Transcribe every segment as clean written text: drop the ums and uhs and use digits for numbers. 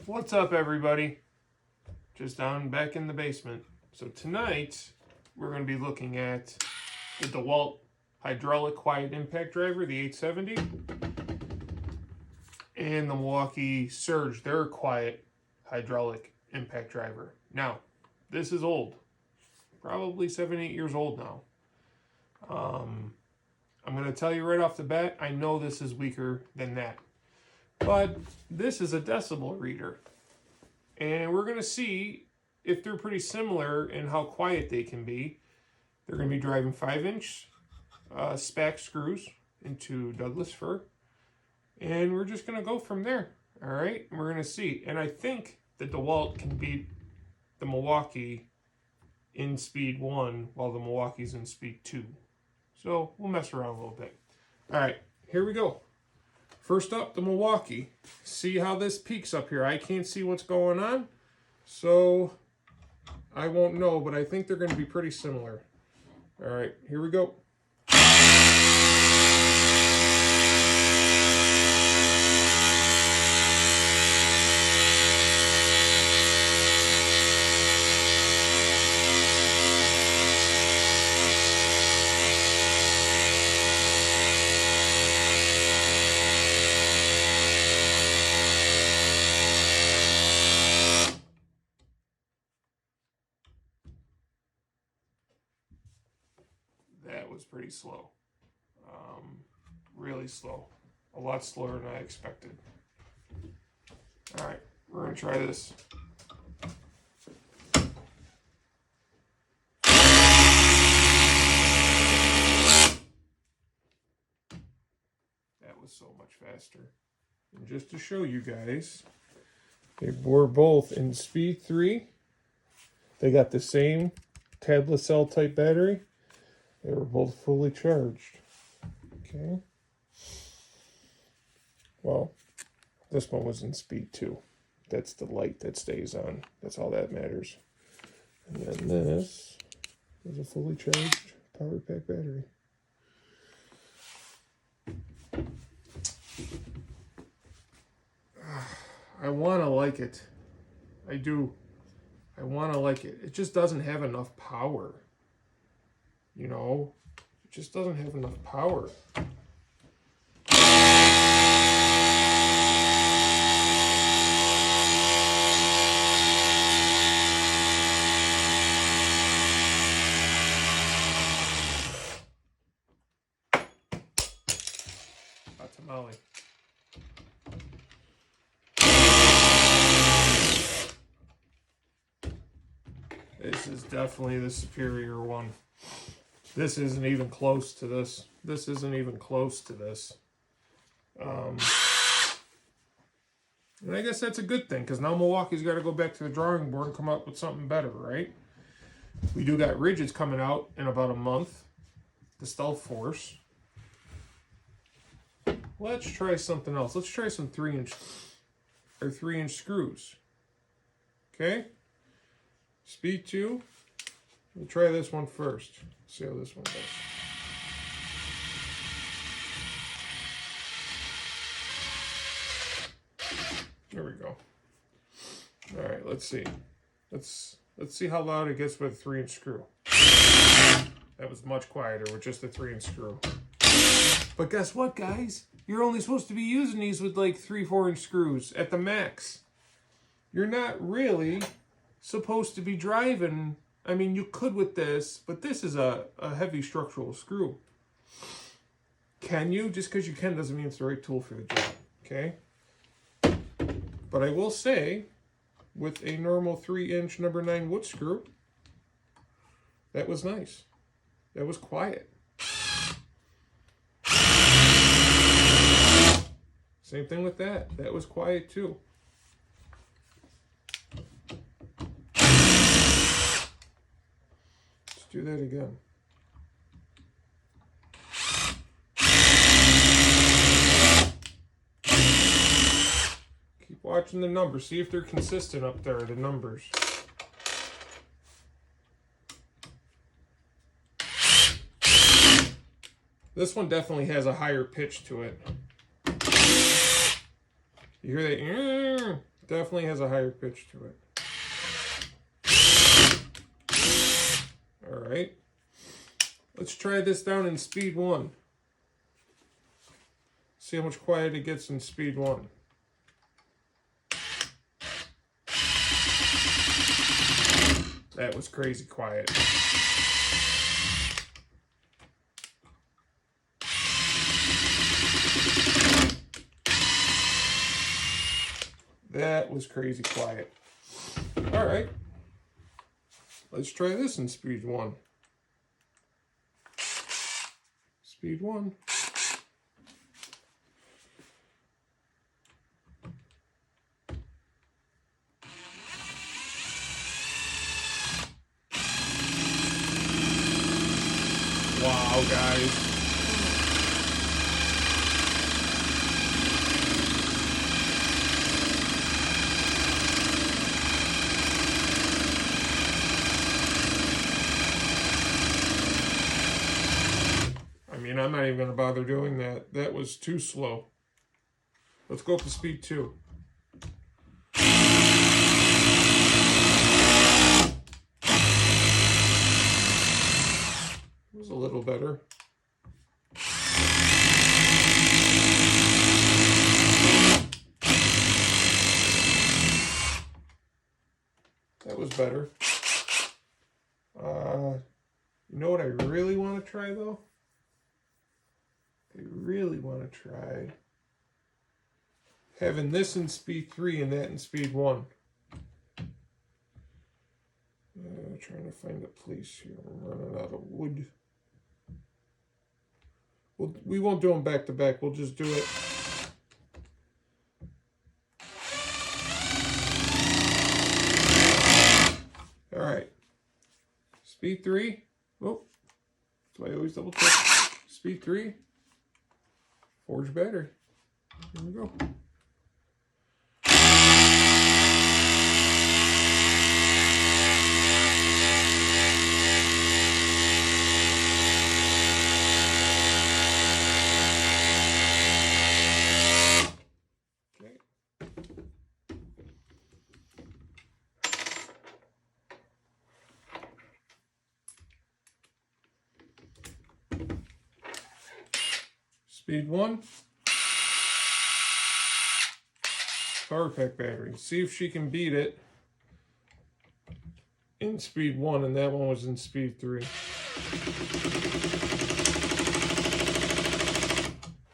What's up, everybody? Just down back in the basement. So tonight we're going to be looking at the DeWalt hydraulic quiet impact driver, the 870, and the Milwaukee Surge, their quiet hydraulic impact driver. Now, this is old, probably 7-8 years old now. I'm going to tell you right off the bat, I know this is weaker than that. But this is a decibel reader. And we're going to see if they're pretty similar in how quiet they can be. They're going to be driving 5-inch SPAC screws into Douglas fir. And we're just going to go from there. All right? And we're going to see. And I think the DeWalt can beat the Milwaukee in speed 1 while the Milwaukee's in speed 2. So we'll mess around a little bit. All right, here we go. First up, the Milwaukee. See how this peaks up here. I can't see what's going on, so I won't know, but I think they're going to be pretty similar. All right, here we go. That was pretty slow. Really slow. A lot slower than I expected. All right, we're going to try this. That was so much faster. And just to show you guys, they were both in speed 3. They got the same tablet cell type battery. They were both fully charged. Okay. Well, this one was in speed 2. That's the light that stays on. That's all that matters. And then this is a fully charged power pack battery. I want to like it. I do. I want to like it. It just doesn't have enough power. You know, it just doesn't have enough power. Hot tamale. This is definitely the superior one. This isn't even close to this. This isn't even close to this. And I guess that's a good thing, because now Milwaukee's got to go back to the drawing board and come up with something better, right? We do got rigids coming out in about a month. The Stealth Force. Let's try something else. Let's try some 3-inch screws. Okay? Speed 2. We'll try this one first. See how this one goes. There we go. All right, let's see. Let's see how loud it gets with a 3-inch screw. That was much quieter with just a 3-inch screw. But guess what, guys? You're only supposed to be using these with like 3-4-inch screws at the max. You're not really supposed to be driving. I mean, you could with this, but this is a heavy structural screw. Can you? Just because you can doesn't mean it's the right tool for the job, okay? But I will say, with a normal 3-inch number 9 wood screw, that was nice. That was quiet. Same thing with that. That was quiet too. Do that again. Keep watching the numbers. See if they're consistent up there, the numbers. This one definitely has a higher pitch to it. You hear that? Definitely has a higher pitch to it. All right. Let's try this down in speed 1. See how much quiet it gets in speed 1. That was crazy quiet. That was crazy quiet. All right. Let's try this in speed 1. Speed 1. Wow, guys. I mean, I'm not even going to bother doing that. That was too slow. Let's go up to speed 2. It was a little better. That was better. You know what I really want to try, though? I really want to try having this in speed 3 and that in speed 1. Trying to find a place here. I'm running out of wood. We won't do them back to back. We'll just do it. All right. Speed 3. Oh, that's why I always double check. Speed 3. Forged battery. Here we go. Speed 1. Power pack battery. See if she can beat it in speed 1, and that one was in speed 3.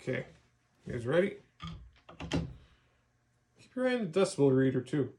Okay, you guys ready? Keep your eye on the decibel reader too.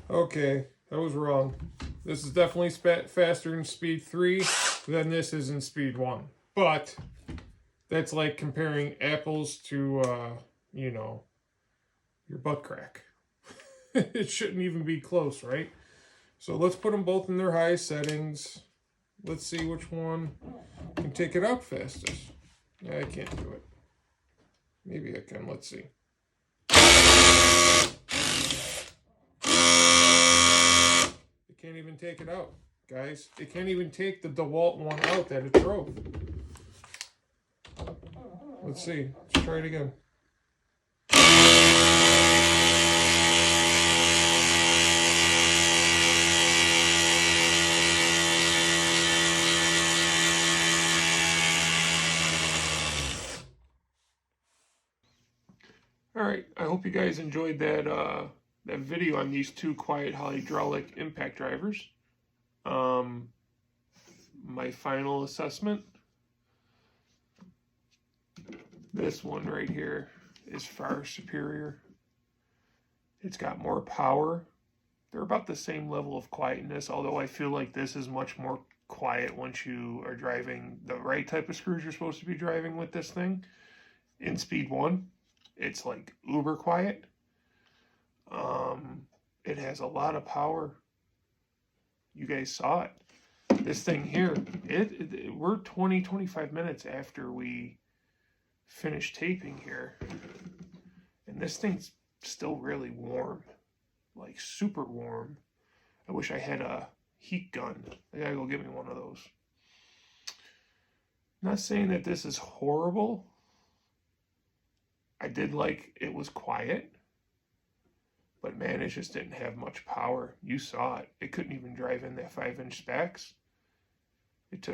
Okay, that was wrong. This is definitely faster in speed 3 than this is in speed 1. But that's like comparing apples to, you know, your butt crack. It shouldn't even be close, right? So let's put them both in their highest settings. Let's see which one can take it out fastest. I can't do it. Maybe I can. Let's see. It can't even take it out, guys. It can't even take the DeWalt one out that it drove. Let's see. Let's try it again. All right, I hope you guys enjoyed that that video on these two quiet hydraulic impact drivers. My final assessment, this one right here is far superior. It's got more power. They're about the same level of quietness, although I feel like this is much more quiet once you are driving the right type of screws you're supposed to be driving with this thing in speed 1. It's like uber quiet. It has a lot of power. You guys saw it. This thing here, we're 20-25 minutes after we finished taping here, and this thing's still really warm, like super warm. I wish I had a heat gun. I gotta go get me one of those. Not saying that this is horrible. I did like it was quiet, but man, it just didn't have much power. You saw it. It couldn't even drive in that 5-inch specs. It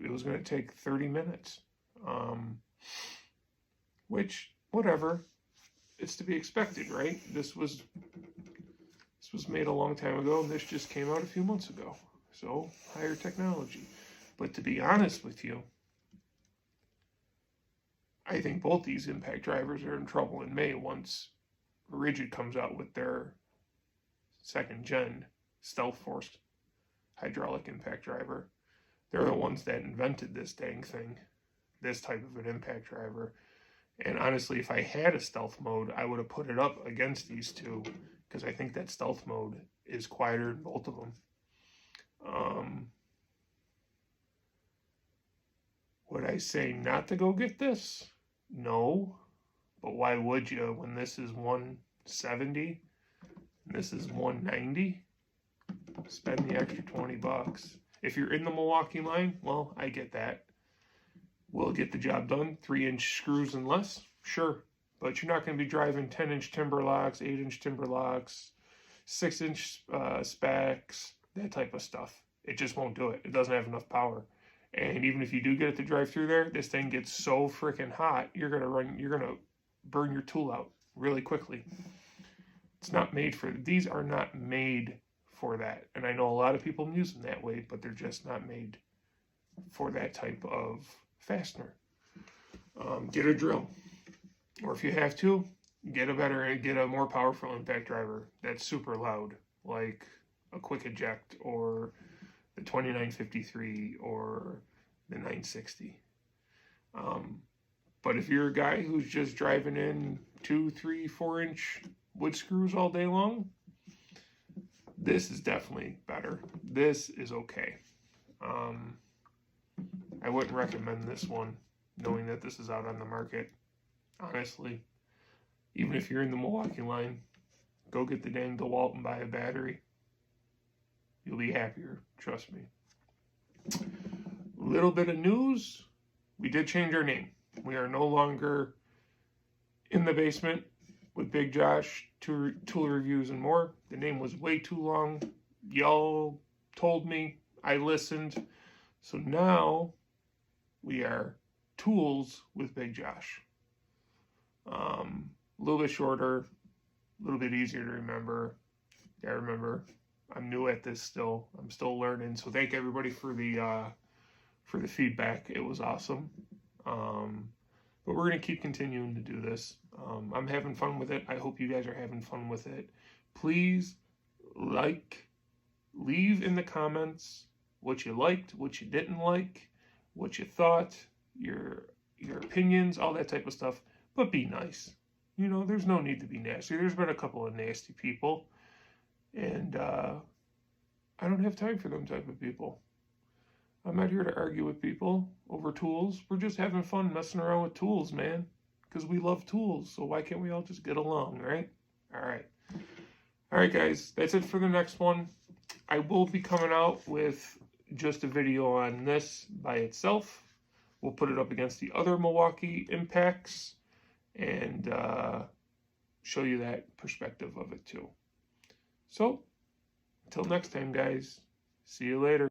was going to take 30 minutes. Which, whatever. It's to be expected, right? This was made a long time ago, and this just came out a few months ago. So, higher technology. But to be honest with you, I think both these impact drivers are in trouble in May once Rigid comes out with their 2nd gen Stealth Force hydraulic impact driver. They're the ones that invented this dang thing, this type of an impact driver. And honestly, if I had a stealth mode, I would have put it up against these two, because I think that stealth mode is quieter in both of them. Would I say not to go get this? No. But why would you when this is $170 and this is $190? Spend the extra $20. If you're in the Milwaukee line, well, I get that. Will it get the job done? 3-inch screws and less? Sure. But you're not going to be driving 10-inch timber locks, 8-inch timber locks, 6-inch specs, that type of stuff. It just won't do it. It doesn't have enough power. And even if you do get it to drive through there, this thing gets so freaking hot, you're gonna burn your tool out really quickly. It's not made for, these are not made for that. And I know a lot of people use them that way, but they're just not made for that type of fastener. Get a drill. Or if you have to, get a more powerful impact driver that's super loud, like a quick eject or the 2953 or the 960. But if you're a guy who's just driving in 2, 3, 4-inch wood screws all day long, this is definitely better. This is okay. I wouldn't recommend this one, knowing that this is out on the market. Honestly, even if you're in the Milwaukee line, go get the dang DeWalt and buy a battery. You'll be happier, trust me. Little bit of news. We did change our name. We are no longer in the basement with Big Josh, tool reviews and more. The name was way too long. Y'all told me. I listened. So now we are Tools with Big Josh. A little bit shorter, a little bit easier to remember. Yeah, remember, I'm new at this still. I'm still learning. So thank everybody for the feedback. It was awesome. But we're going to keep continuing to do this. I'm having fun with it. I hope you guys are having fun with it. Please leave in the comments what you liked, what you didn't like, what you thought, your opinions, all that type of stuff. But be nice. You know, there's no need to be nasty. There's been a couple of nasty people. And I don't have time for them type of people. I'm not here to argue with people over tools. We're just having fun messing around with tools, man. Because we love tools. So why can't we all just get along, right? All right. All right, guys. That's it for the next one. I will be coming out with just a video on this by itself. We'll put it up against the other Milwaukee Impacts and show you that perspective of it too. So, until next time, guys. See you later.